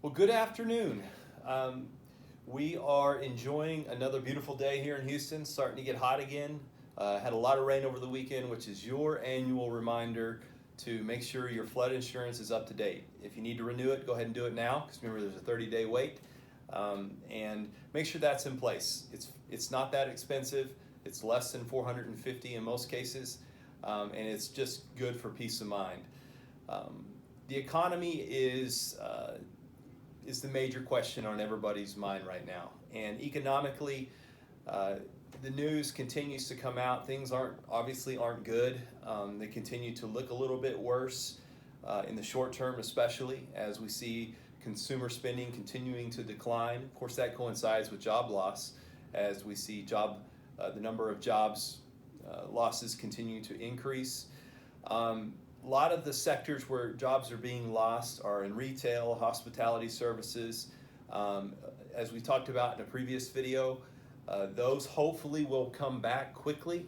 Well, good afternoon. Um, we are enjoying another beautiful day here in Houston, starting to get hot again. Had a lot of rain over the weekend, which is your annual reminder to make sure your flood insurance is up to date. If you need to renew it, go ahead and do it now, because remember there's a 30-day wait. And make sure that's in place. It's not that expensive. It's less than 450 in most cases, and it's just good for peace of mind. Um, the economy is the major question on everybody's mind right now. And economically, uh, the news continues to come out. Things aren't good. They continue to look a little bit worse in the short term, especially as we see consumer spending continuing to decline. Of course, that coincides with job loss as we see the number of jobs losses continue to increase. A lot of the sectors where jobs are being lost are in retail, hospitality services. As we talked about in a previous video, those hopefully will come back quickly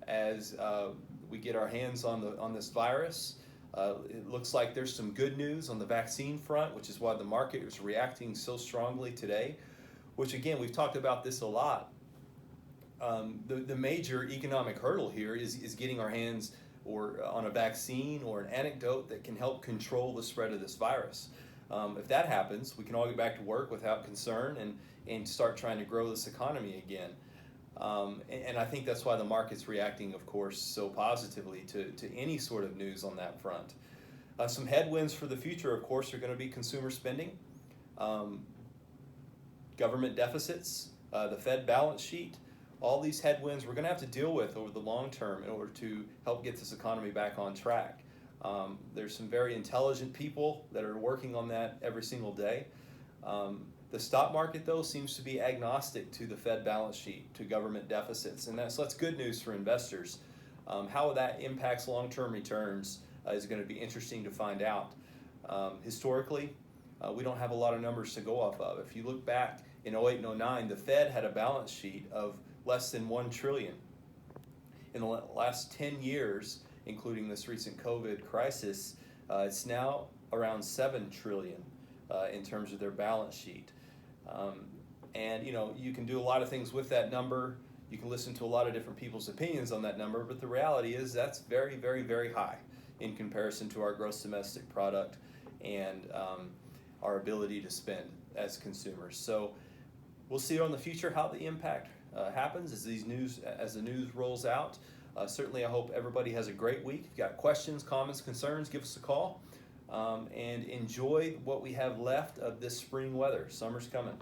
as we get our hands on this virus. It looks like there's some good news on the vaccine front, which is why the market is reacting so strongly today, which again, we've talked about this a lot. The major economic hurdle here is getting our hands or on a vaccine or an antidote that can help control the spread of this virus. If that happens, we can all get back to work without concern and start trying to grow this economy again. And I think that's why the market's reacting, of course, so positively to any sort of news on that front. Some headwinds for the future, of course, are going to be consumer spending, government deficits, the Fed balance sheet. All these headwinds we're going to have to deal with over the long term in order to help get this economy back on track. There's some very intelligent people that are working on that every single day. The stock market, though, seems to be agnostic to the Fed balance sheet, to government deficits, and that's good news for investors. How that impacts long-term returns is going to be interesting to find out. Historically, we don't have a lot of numbers to go off of. If you look back in 08 and 09, the Fed had a balance sheet of less than 1 trillion. In the last 10 years, including this recent COVID crisis, it's now around 7 trillion in terms of their balance sheet. And you can do a lot of things with that number. You can listen to a lot of different people's opinions on that number, but the reality is that's very, very, very high in comparison to our gross domestic product and our ability to spend as consumers. So we'll see on the future how the impact happens as the news rolls out. Certainly, I hope everybody has a great week. If you've got questions, comments, concerns, give us a call and enjoy what we have left of this spring weather. Summer's coming.